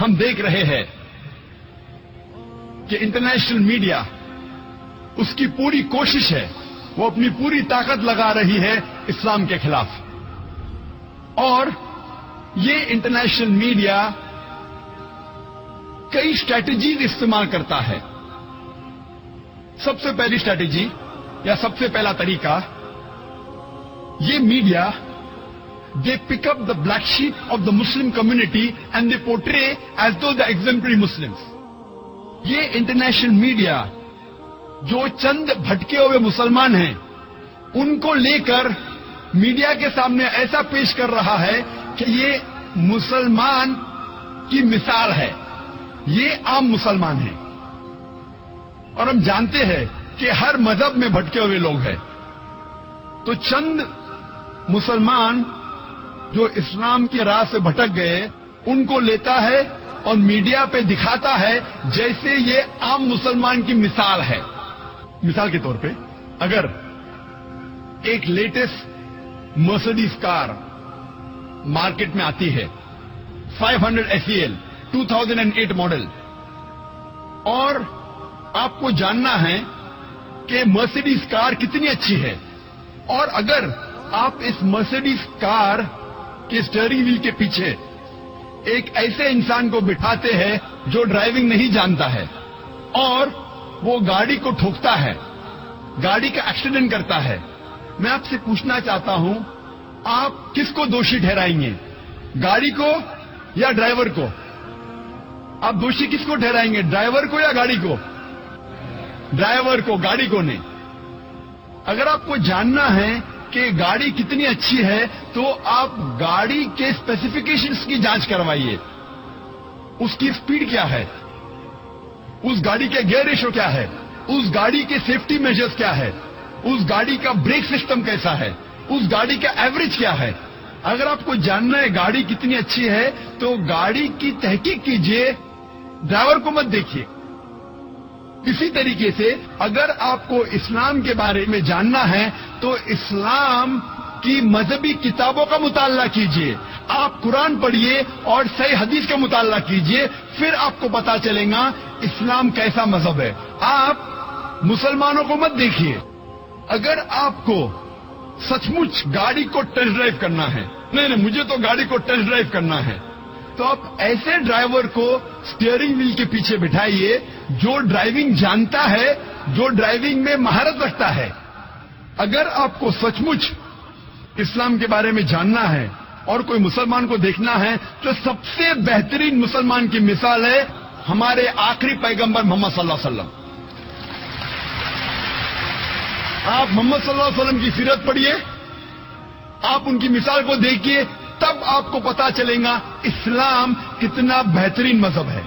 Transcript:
ہم دیکھ رہے ہیں کہ انٹرنیشنل میڈیا اس کی پوری کوشش ہے، وہ اپنی پوری طاقت لگا رہی ہے اسلام کے خلاف. اور یہ انٹرنیشنل میڈیا کئی اسٹریٹجیز استعمال کرتا ہے. سب سے پہلی اسٹریٹجی یا سب سے پہلا طریقہ، یہ media they pick up the black sheep of the Muslim community and they portray as though the exemplary Muslims. یہ انٹرنیشنل میڈیا جو چند بھٹکے ہوئے مسلمان ہیں ان کو لے کر میڈیا کے سامنے ایسا پیش کر رہا ہے کہ یہ مسلمان کی مثال ہے، یہ عام مسلمان ہیں. اور ہم جانتے ہیں کہ ہر مذہب میں بھٹکے ہوئے لوگ ہیں. تو چند مسلمان جو اسلام کی راہ سے بھٹک گئے ان کو لیتا ہے اور میڈیا پہ دکھاتا ہے جیسے یہ عام مسلمان کی مثال ہے. مثال کے طور پہ اگر ایک لیٹسٹ مرسڈیز کار مارکیٹ میں آتی ہے 500 SEL 2008 ماڈل، اور آپ کو جاننا ہے کہ مرسڈیز کار کتنی اچھی ہے، اور اگر آپ اس مرسڈیز کار کے اسٹیئرنگ ویل کے پیچھے ایک ایسے انسان کو بٹھاتے ہیں جو ڈرائیونگ نہیں جانتا ہے اور وہ گاڑی کو ٹھوکتا ہے، گاڑی کا ایکسیڈنٹ کرتا ہے، میں آپ سے پوچھنا چاہتا ہوں آپ کس کو دوشی ٹھہرائیں گے، گاڑی کو یا ڈرائیور کو؟ آپ دوشی کس کو ٹھہرائیں گے، ڈرائیور کو یا گاڑی کو؟ ڈرائیور کو، گاڑی کو نہیں. اگر آپ کو جاننا ہے کہ گاڑی کتنی اچھی ہے تو آپ گاڑی کے اسپیسیفکیشنز کی جانچ کروائیے. اس کی سپیڈ کیا ہے، اس گاڑی کے گیئر ریشو کیا ہے، اس گاڑی کے سیفٹی میجرز کیا ہے، اس گاڑی کا بریک سسٹم کیسا ہے، اس گاڑی کا ایوریج کیا ہے. اگر آپ کو جاننا ہے گاڑی کتنی اچھی ہے تو گاڑی کی تحقیق کیجئے، ڈرائیور کو مت دیکھیے. اسی طریقے سے اگر آپ کو اسلام کے بارے میں جاننا ہے تو اسلام کی مذہبی کتابوں کا مطالعہ کیجئے. آپ قرآن پڑھیے اور صحیح حدیث کا مطالعہ کیجئے، پھر آپ کو پتا چلے گا اسلام کیسا مذہب ہے. آپ مسلمانوں کو مت دیکھیے. اگر آپ کو سچ مچ گاڑی کو ٹیسٹ ڈرائیو کرنا ہے، نہیں مجھے تو گاڑی کو ٹیسٹ ڈرائیو کرنا ہے، تو آپ ایسے ڈرائیور کو اسٹیئرنگ ویل کے پیچھے بٹھائیے جو ڈرائیونگ جانتا ہے، جو ڈرائیونگ میں مہارت رکھتا ہے. اگر آپ کو سچ مچ اسلام کے بارے میں جاننا ہے اور کوئی مسلمان کو دیکھنا ہے تو سب سے بہترین مسلمان کی مثال ہے ہمارے آخری پیغمبر محمد صلی اللہ علیہ وسلم. آپ محمد صلی اللہ علیہ وسلم کی سیرت پڑھیے، آپ ان کی مثال کو دیکھیے، تب آپ کو پتا چلے گا اسلام کتنا بہترین مذہب ہے.